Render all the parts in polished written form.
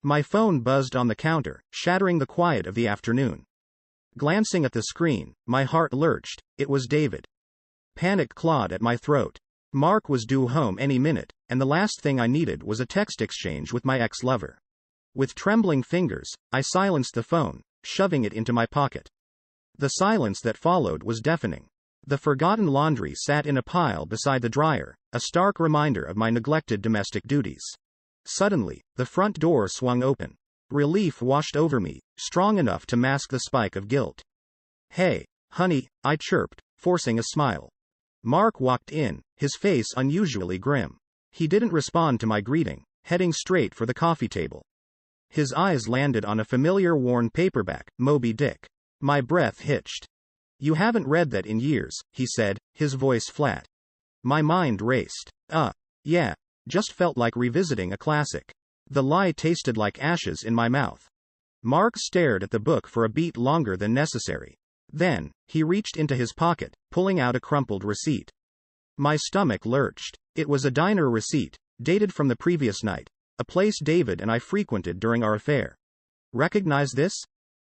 My phone buzzed on the counter, shattering the quiet of the afternoon. Glancing at the screen, my heart lurched. It was David. Panic clawed at my throat. Mark was due home any minute, and the last thing I needed was a text exchange with my ex-lover. With trembling fingers, I silenced the phone, shoving it into my pocket. The silence that followed was deafening. The forgotten laundry sat in a pile beside the dryer, a stark reminder of my neglected domestic duties. Suddenly, the front door swung open. Relief washed over me, strong enough to mask the spike of guilt. "Hey, honey," I chirped, forcing a smile. Mark walked in, his face unusually grim. He didn't respond to my greeting, heading straight for the coffee table. His eyes landed on a familiar worn paperback, Moby Dick. My breath hitched. "You haven't read that in years," he said, his voice flat. My mind raced. Yeah, just felt like revisiting a classic. The lie tasted like ashes in my mouth. Mark stared at the book for a beat longer than necessary. Then, he reached into his pocket, pulling out a crumpled receipt. My stomach lurched. It was a diner receipt, dated from the previous night, a place David and I frequented during our affair. "Recognize this?"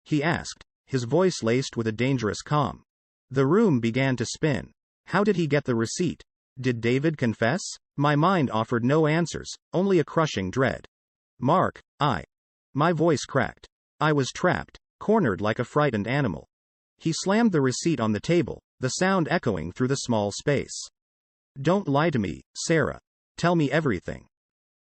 he asked, his voice laced with a dangerous calm. The room began to spin. How did he get the receipt? Did David confess? My mind offered no answers, only a crushing dread. "Mark, My voice cracked. I was trapped, cornered like a frightened animal. He slammed the receipt on the table, the sound echoing through the small space. "Don't lie to me, Sarah. Tell me everything."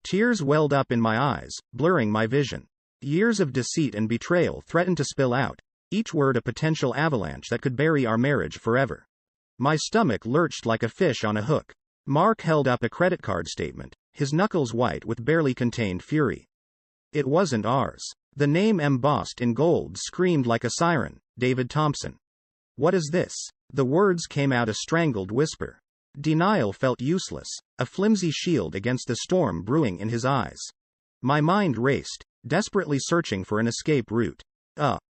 Tears welled up in my eyes, blurring my vision. Years of deceit and betrayal threatened to spill out, each word a potential avalanche that could bury our marriage forever. My stomach lurched like a fish on a hook. Mark held up a credit card statement, his knuckles white with barely contained fury. It wasn't ours. The name embossed in gold screamed like a siren, David Thompson. "What is this?" The words came out a strangled whisper. Denial felt useless, a flimsy shield against the storm brewing in his eyes. My mind raced, desperately searching for an escape route.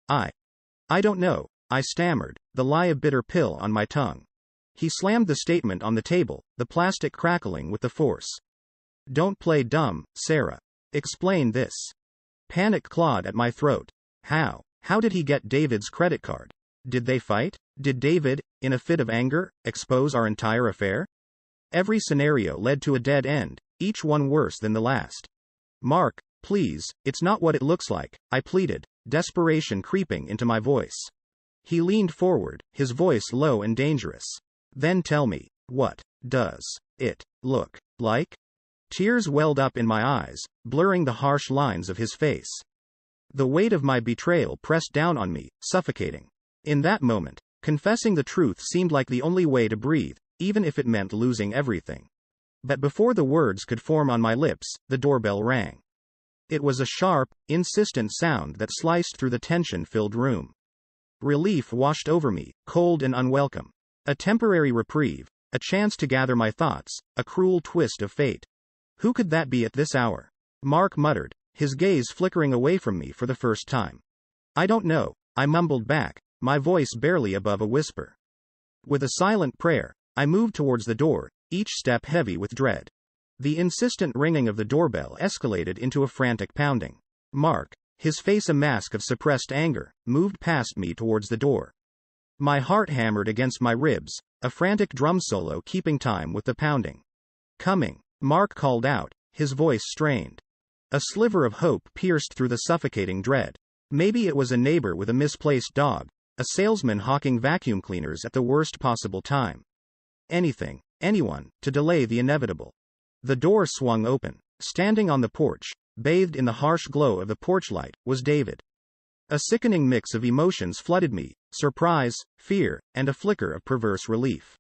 I don't know," I stammered, the lie a bitter pill on my tongue. He slammed the statement on the table, the plastic crackling with the force. "Don't play dumb, Sarah. Explain this." Panic clawed at my throat. How did he get David's credit card? Did they fight? Did David, in a fit of anger, expose our entire affair? Every scenario led to a dead end, each one worse than the last. "Mark, please, it's not what it looks like," I pleaded, desperation creeping into my voice. He leaned forward, his voice low and dangerous. "Then tell me, what does it look like?" Tears welled up in my eyes, blurring the harsh lines of his face. The weight of my betrayal pressed down on me, suffocating. In that moment, confessing the truth seemed like the only way to breathe, even if it meant losing everything. But before the words could form on my lips, the doorbell rang. It was a sharp, insistent sound that sliced through the tension-filled room. Relief washed over me, cold and unwelcome. A temporary reprieve, a chance to gather my thoughts, a cruel twist of fate. Who could that be at this hour? Mark muttered, his gaze flickering away from me for the first time. "I don't know," I mumbled back, my voice barely above a whisper. With a silent prayer, I moved towards the door, each step heavy with dread. The insistent ringing of the doorbell escalated into a frantic pounding. Mark, his face a mask of suppressed anger, moved past me towards the door. My heart hammered against my ribs, a frantic drum solo keeping time with the pounding. "Coming," Mark called out, his voice strained. A sliver of hope pierced through the suffocating dread. Maybe it was a neighbor with a misplaced dog, a salesman hawking vacuum cleaners at the worst possible time. Anything, anyone, to delay the inevitable. The door swung open. Standing on the porch, bathed in the harsh glow of the porch light, was David. A sickening mix of emotions flooded me, surprise, fear, and a flicker of perverse relief.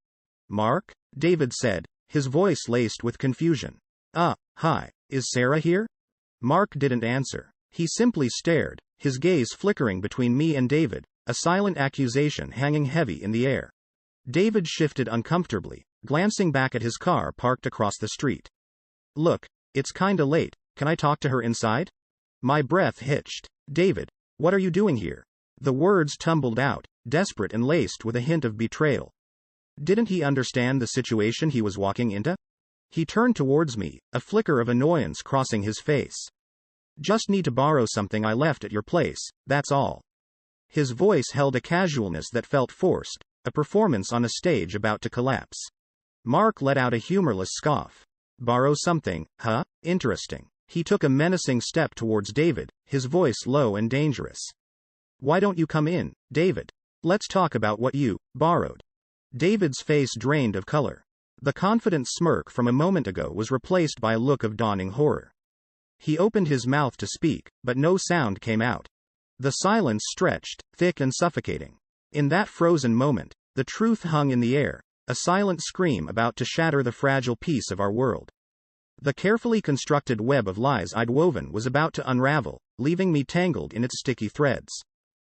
"Mark?" David said, his voice laced with confusion. Hi, is Sarah here?" Mark didn't answer. He simply stared, his gaze flickering between me and David, a silent accusation hanging heavy in the air. David shifted uncomfortably, glancing back at his car parked across the street. "Look, it's kinda late, can I talk to her inside?" My breath hitched. "David, what are you doing here?" The words tumbled out, desperate and laced with a hint of betrayal. Didn't he understand the situation he was walking into? He turned towards me, a flicker of annoyance crossing his face. Just need to borrow something I left at your place, that's all. His voice held a casualness that felt forced, a performance on a stage about to collapse. Mark let out a humorless scoff. Borrow something, huh? Interesting. He took a menacing step towards David, his voice low and dangerous. Why don't you come in, David? Let's talk about what you borrowed. David's face drained of color. The confident smirk from a moment ago was replaced by a look of dawning horror. He opened his mouth to speak, but no sound came out. The silence stretched, thick and suffocating. In that frozen moment, the truth hung in the air, a silent scream about to shatter the fragile peace of our world. The carefully constructed web of lies I'd woven was about to unravel, leaving me tangled in its sticky threads.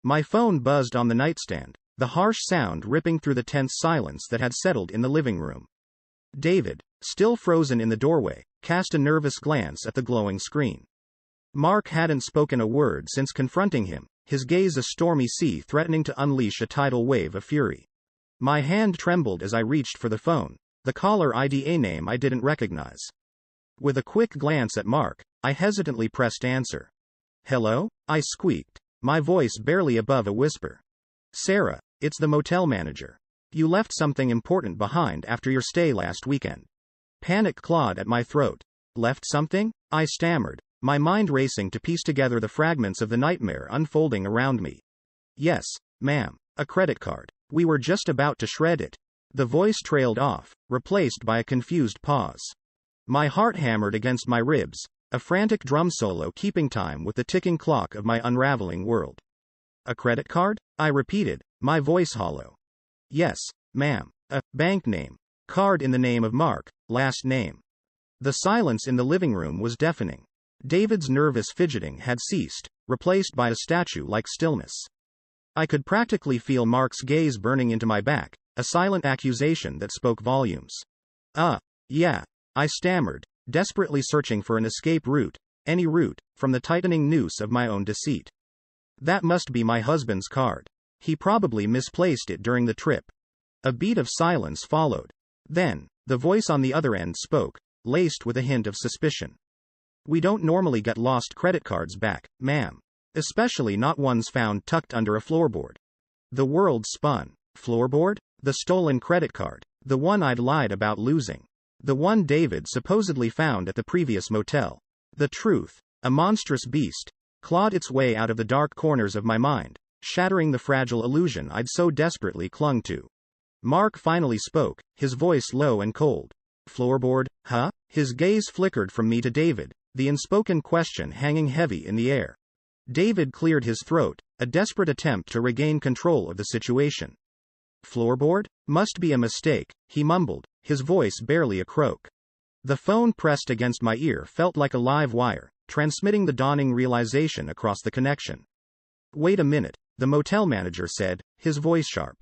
My phone buzzed on the nightstand, the harsh sound ripping through the tense silence that had settled in the living room. David, still frozen in the doorway, cast a nervous glance at the glowing screen. Mark hadn't spoken a word since confronting him, his gaze a stormy sea threatening to unleash a tidal wave of fury. My hand trembled as I reached for the phone, the caller ID a name I didn't recognize. With a quick glance at Mark, I hesitantly pressed answer. Hello? I squeaked, my voice barely above a whisper. Sarah, it's the motel manager. You left something important behind after your stay last weekend. Panic clawed at my throat. Left something? I stammered, my mind racing to piece together the fragments of the nightmare unfolding around me. Yes, ma'am, a credit card. We were just about to shred it. The voice trailed off, replaced by a confused pause. My heart hammered against my ribs, a frantic drum solo keeping time with the ticking clock of my unraveling world. A credit card? I repeated, my voice hollow. Yes, ma'am, a bank name. Card in the name of Mark, last name. The silence in the living room was deafening. David's nervous fidgeting had ceased, replaced by a statue-like stillness. I could practically feel Mark's gaze burning into my back, a silent accusation that spoke volumes. Yeah, I stammered, desperately searching for an escape route, any route, from the tightening noose of my own deceit. That must be my husband's card. He probably misplaced it during the trip. A beat of silence followed. Then, the voice on the other end spoke, laced with a hint of suspicion. We don't normally get lost credit cards back, ma'am. Especially not ones found tucked under a floorboard. The world spun. Floorboard? The stolen credit card. The one I'd lied about losing. The one David supposedly found at the previous motel. The truth, a monstrous beast, clawed its way out of the dark corners of my mind, shattering the fragile illusion I'd so desperately clung to. Mark finally spoke, his voice low and cold. Floorboard, huh? His gaze flickered from me to David, the unspoken question hanging heavy in the air. David cleared his throat, a desperate attempt to regain control of the situation. Floorboard? Must be a mistake, he mumbled, his voice barely a croak. The phone pressed against my ear felt like a live wire, transmitting the dawning realization across the connection. Wait a minute, the motel manager said, his voice sharp.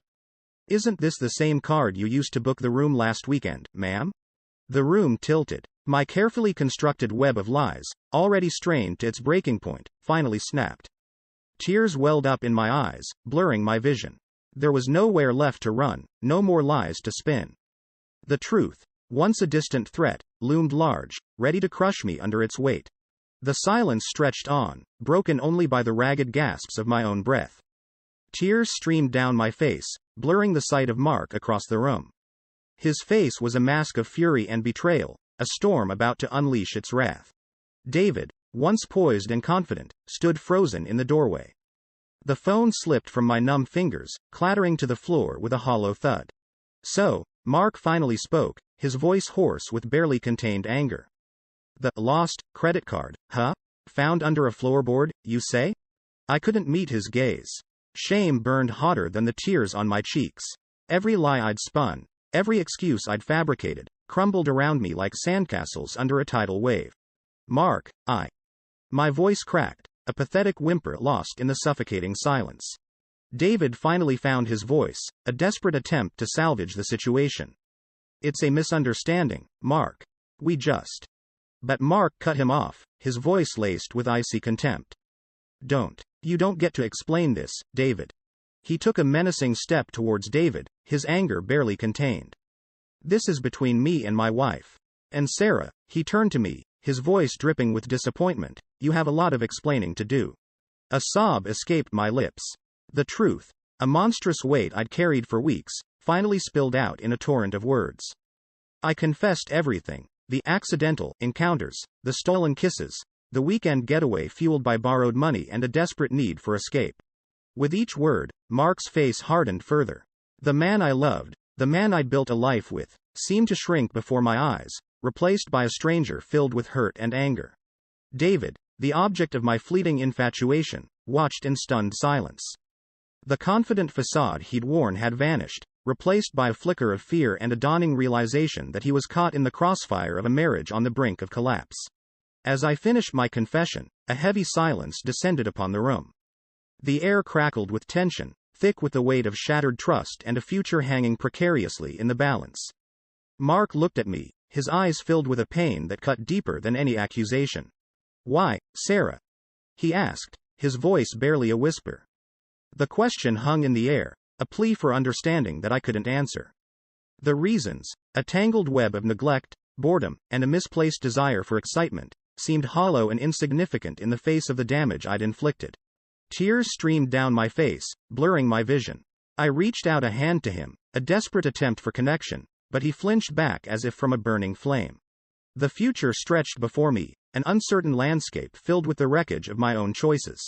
Isn't this the same card you used to book the room last weekend, ma'am? The room tilted. My carefully constructed web of lies, already strained to its breaking point, finally snapped. Tears welled up in my eyes, blurring my vision. There was nowhere left to run, no more lies to spin. The truth, once a distant threat, loomed large, ready to crush me under its weight. The silence stretched on, broken only by the ragged gasps of my own breath. Tears streamed down my face, blurring the sight of Mark across the room. His face was a mask of fury and betrayal, a storm about to unleash its wrath. David, once poised and confident, stood frozen in the doorway. The phone slipped from my numb fingers, clattering to the floor with a hollow thud. So, Mark finally spoke, his voice hoarse with barely contained anger. The lost credit card, huh? Found under a floorboard, you say? I couldn't meet his gaze. Shame burned hotter than the tears on my cheeks. Every lie I'd spun, every excuse I'd fabricated, crumbled around me like sandcastles under a tidal wave. Mark, My voice cracked, a pathetic whimper lost in the suffocating silence. David finally found his voice, a desperate attempt to salvage the situation. It's a misunderstanding, Mark. But Mark cut him off, his voice laced with icy contempt. You don't get to explain this, David. He took a menacing step towards David, his anger barely contained. This is between me and my wife. And Sarah, he turned to me, his voice dripping with disappointment. "You have a lot of explaining to do." A sob escaped my lips. The truth, a monstrous weight I'd carried for weeks, finally spilled out in a torrent of words. I confessed everything: the accidental encounters, the stolen kisses, the weekend getaway fueled by borrowed money, and a desperate need for escape. With each word, Mark's face hardened further. The man I loved, the man I'd built a life with, seemed to shrink before my eyes, replaced by a stranger filled with hurt and anger. David, the object of my fleeting infatuation, watched in stunned silence. The confident facade he'd worn had vanished, replaced by a flicker of fear and a dawning realization that he was caught in the crossfire of a marriage on the brink of collapse. As I finished my confession, a heavy silence descended upon the room. The air crackled with tension, thick with the weight of shattered trust and a future hanging precariously in the balance. Mark looked at me, his eyes filled with a pain that cut deeper than any accusation. "Why, Sarah?" he asked, his voice barely a whisper. The question hung in the air, a plea for understanding that I couldn't answer. The reasons, a tangled web of neglect, boredom, and a misplaced desire for excitement, seemed hollow and insignificant in the face of the damage I'd inflicted. Tears streamed down my face, blurring my vision. I reached out a hand to him, a desperate attempt for connection, but he flinched back as if from a burning flame. The future stretched before me, an uncertain landscape filled with the wreckage of my own choices.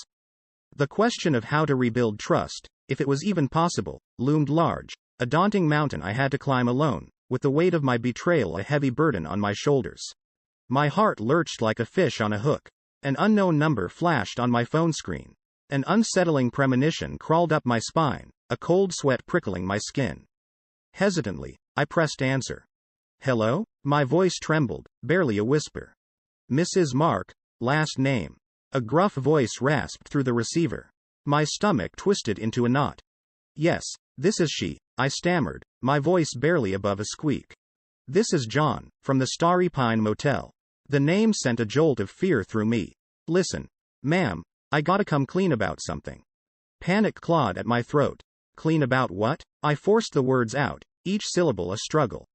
The question of how to rebuild trust, if it was even possible, loomed large, a daunting mountain I had to climb alone, with the weight of my betrayal a heavy burden on my shoulders. My heart lurched like a fish on a hook. An unknown number flashed on my phone screen. An unsettling premonition crawled up my spine, a cold sweat prickling my skin. Hesitantly, I pressed answer. "Hello?" My voice trembled, barely a whisper. "Mrs. Mark, last name." A gruff voice rasped through the receiver. My stomach twisted into a knot. "Yes, this is she," I stammered, my voice barely above a squeak. "This is John, from the Starry Pine Motel." The name sent a jolt of fear through me. "Listen, ma'am, I gotta come clean about something." Panic clawed at my throat. "Clean about what?" I forced the words out, each syllable a struggle.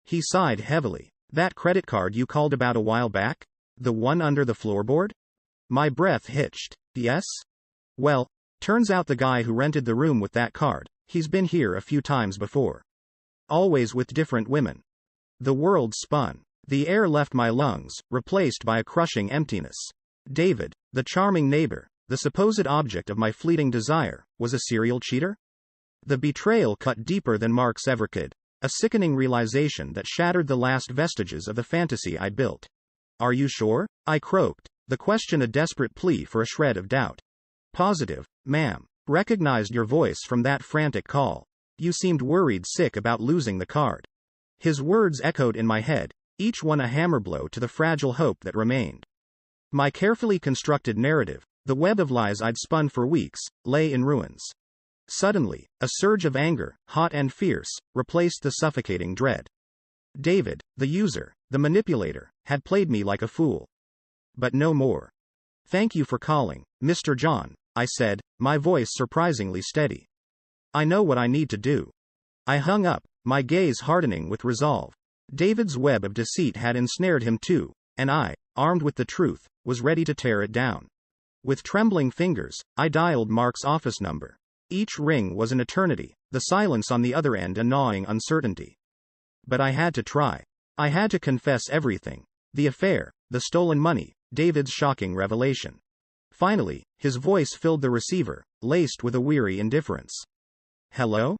He sighed heavily. "That credit card you called about a while back? The one under the floorboard?" My breath hitched. "Yes? Well, turns out the guy who rented the room with that card, he's been here a few times before. Always with different women." The world spun. The air left my lungs, replaced by a crushing emptiness. David, the charming neighbor, the supposed object of my fleeting desire, was a serial cheater? The betrayal cut deeper than Mark's ever could, a sickening realization that shattered the last vestiges of the fantasy I'd built. "Are you sure?" I croaked, the question a desperate plea for a shred of doubt. "Positive, ma'am. Recognized your voice from that frantic call. You seemed worried sick about losing the card." His words echoed in my head, each one a hammer blow to the fragile hope that remained. My carefully constructed narrative, the web of lies I'd spun for weeks, lay in ruins. Suddenly, a surge of anger, hot and fierce, replaced the suffocating dread. David, the user, the manipulator, had played me like a fool. But no more. "Thank you for calling, Mr. John," I said, my voice surprisingly steady. "I know what I need to do." I hung up, my gaze hardening with resolve. David's web of deceit had ensnared him too, and I, armed with the truth, was ready to tear it down. With trembling fingers, I dialed Mark's office number. Each ring was an eternity, the silence on the other end a gnawing uncertainty. But I had to try. I had to confess everything. The affair, the stolen money, David's shocking revelation. Finally, his voice filled the receiver, laced with a weary indifference. "Hello?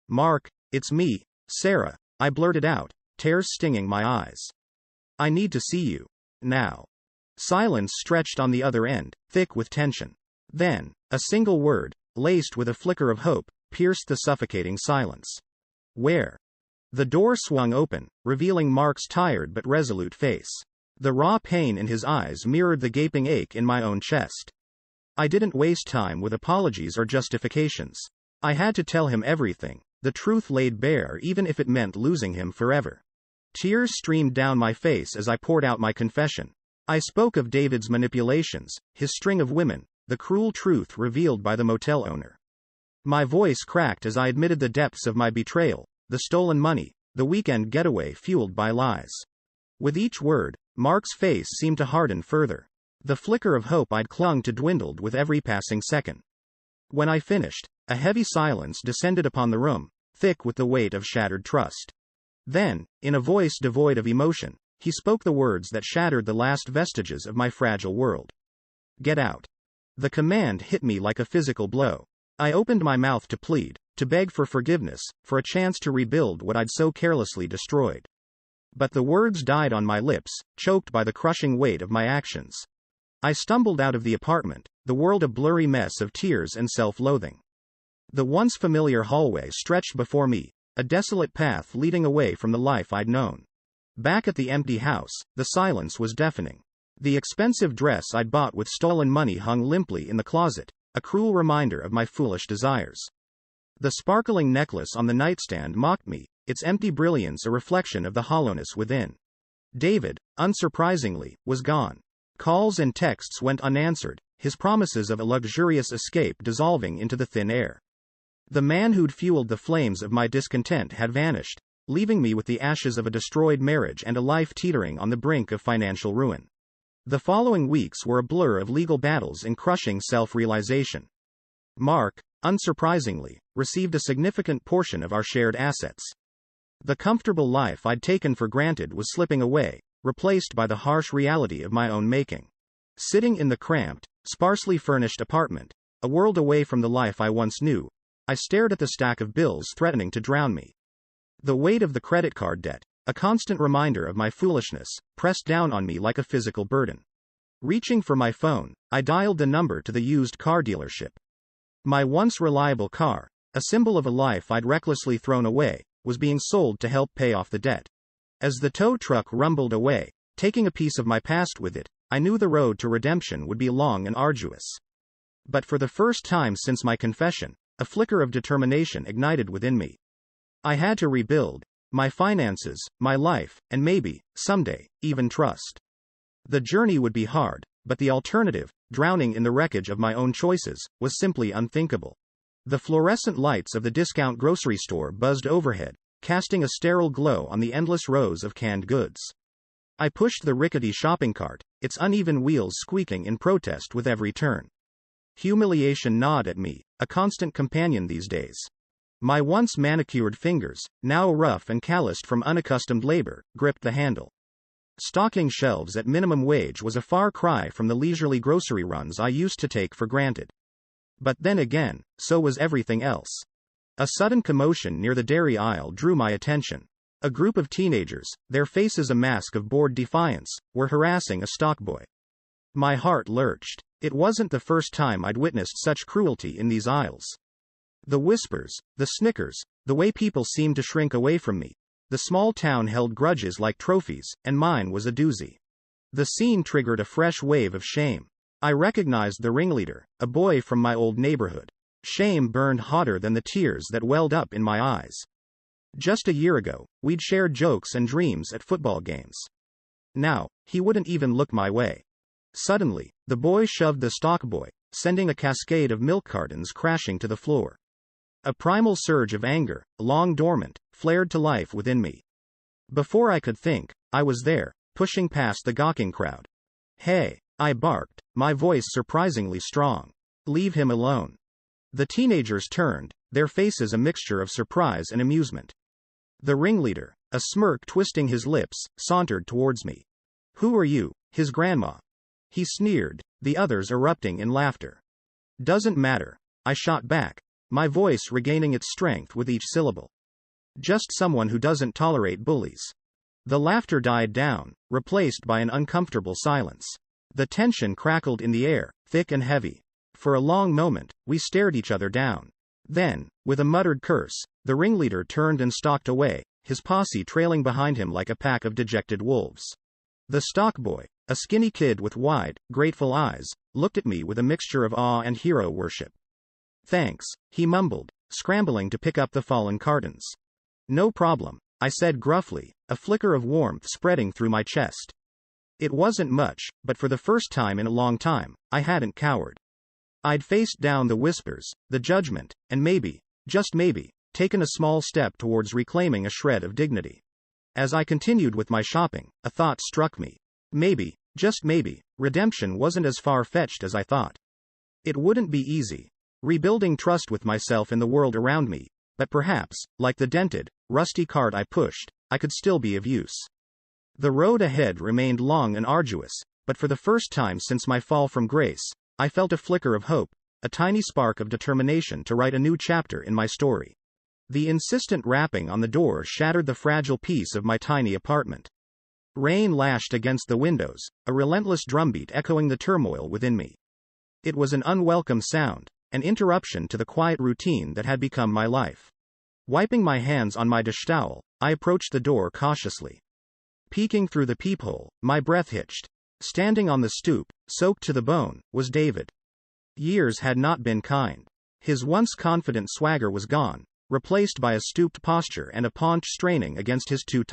Mark, it's me, Sarah," I blurted out, tears stinging my eyes. "I need to see you. Now." Silence stretched on the other end, thick with tension. Then, a single word, laced with a flicker of hope, pierced the suffocating silence. "Where?" The door swung open, revealing Mark's tired but resolute face. The raw pain in his eyes mirrored the gaping ache in my own chest. I didn't waste time with apologies or justifications. I had to tell him everything, the truth laid bare even if it meant losing him forever. Tears streamed down my face as I poured out my confession. I spoke of David's manipulations, his string of women, the cruel truth revealed by the motel owner. My voice cracked as I admitted the depths of my betrayal, the stolen money, the weekend getaway fueled by lies. With each word, Mark's face seemed to harden further. The flicker of hope I'd clung to dwindled with every passing second. When I finished, a heavy silence descended upon the room, thick with the weight of shattered trust. Then, in a voice devoid of emotion, he spoke the words that shattered the last vestiges of my fragile world. Get out. The command hit me like a physical blow. I opened my mouth to plead, to beg for forgiveness, for a chance to rebuild what I'd so carelessly destroyed. But the words died on my lips, choked by the crushing weight of my actions. I stumbled out of the apartment, the world a blurry mess of tears and self-loathing. The once familiar hallway stretched before me, a desolate path leading away from the life I'd known. Back at the empty house, the silence was deafening. The expensive dress I'd bought with stolen money hung limply in the closet, a cruel reminder of my foolish desires. The sparkling necklace on the nightstand mocked me, its empty brilliance a reflection of the hollowness within. David, unsurprisingly, was gone. Calls and texts went unanswered, his promises of a luxurious escape dissolving into the thin air. The man who'd fueled the flames of my discontent had vanished, leaving me with the ashes of a destroyed marriage and a life teetering on the brink of financial ruin. The following weeks were a blur of legal battles and crushing self-realization. Mark, unsurprisingly, received a significant portion of our shared assets. The comfortable life I'd taken for granted was slipping away, replaced by the harsh reality of my own making. Sitting in the cramped, sparsely furnished apartment, a world away from the life I once knew, I stared at the stack of bills threatening to drown me. The weight of the credit card debt, a constant reminder of my foolishness, pressed down on me like a physical burden. Reaching for my phone, I dialed the number to the used car dealership. My once reliable car, a symbol of a life I'd recklessly thrown away, was being sold to help pay off the debt. As the tow truck rumbled away, taking a piece of my past with it, I knew the road to redemption would be long and arduous. But for the first time since my confession, a flicker of determination ignited within me. I had to rebuild my finances, my life, and maybe, someday, even trust. The journey would be hard, but the alternative, drowning in the wreckage of my own choices, was simply unthinkable. The fluorescent lights of the discount grocery store buzzed overhead, casting a sterile glow on the endless rows of canned goods. I pushed the rickety shopping cart, its uneven wheels squeaking in protest with every turn. Humiliation gnawed at me, a constant companion these days. My once manicured fingers, now rough and calloused from unaccustomed labor, gripped the handle. Stocking shelves at minimum wage was a far cry from the leisurely grocery runs I used to take for granted. But then again, so was everything else. A sudden commotion near the dairy aisle drew my attention. A group of teenagers, their faces a mask of bored defiance, were harassing a stockboy. My heart lurched. It wasn't the first time I'd witnessed such cruelty in these aisles. The whispers, the snickers, the way people seemed to shrink away from me. The small town held grudges like trophies, and mine was a doozy. The scene triggered a fresh wave of shame. I recognized the ringleader, a boy from my old neighborhood. Shame burned hotter than the tears that welled up in my eyes. Just a year ago, we'd shared jokes and dreams at football games. Now, he wouldn't even look my way. Suddenly, the boy shoved the stockboy, sending a cascade of milk cartons crashing to the floor. A primal surge of anger, long dormant, flared to life within me. Before I could think, I was there, pushing past the gawking crowd. "Hey," I barked, my voice surprisingly strong. "Leave him alone." The teenagers turned, their faces a mixture of surprise and amusement. The ringleader, a smirk twisting his lips, sauntered towards me. "Who are you, his grandma?" he sneered, the others erupting in laughter. "Doesn't matter," I shot back, my voice regaining its strength with each syllable. "Just someone who doesn't tolerate bullies." The laughter died down, replaced by an uncomfortable silence. The tension crackled in the air, thick and heavy. For a long moment, we stared each other down. Then, with a muttered curse, the ringleader turned and stalked away, his posse trailing behind him like a pack of dejected wolves. The stockboy, a skinny kid with wide, grateful eyes, looked at me with a mixture of awe and hero worship. "Thanks," he mumbled, scrambling to pick up the fallen cartons. "No problem," I said gruffly, a flicker of warmth spreading through my chest. It wasn't much, but for the first time in a long time, I hadn't cowered. I'd faced down the whispers, the judgment, and maybe, just maybe, taken a small step towards reclaiming a shred of dignity. As I continued with my shopping, a thought struck me. Maybe, just maybe, redemption wasn't as far-fetched as I thought. It wouldn't be easy. Rebuilding trust with myself and the world around me, but perhaps, like the dented, rusty cart I pushed, I could still be of use. The road ahead remained long and arduous, but for the first time since my fall from grace, I felt a flicker of hope, a tiny spark of determination to write a new chapter in my story. The insistent rapping on the door shattered the fragile peace of my tiny apartment. Rain lashed against the windows, a relentless drumbeat echoing the turmoil within me. It was an unwelcome sound, an interruption to the quiet routine that had become my life. Wiping my hands on my dish towel, I approached the door cautiously. Peeking through the peephole, my breath hitched. Standing on the stoop, soaked to the bone, was David. Years had not been kind. His once confident swagger was gone, replaced by a stooped posture and a paunch straining against his two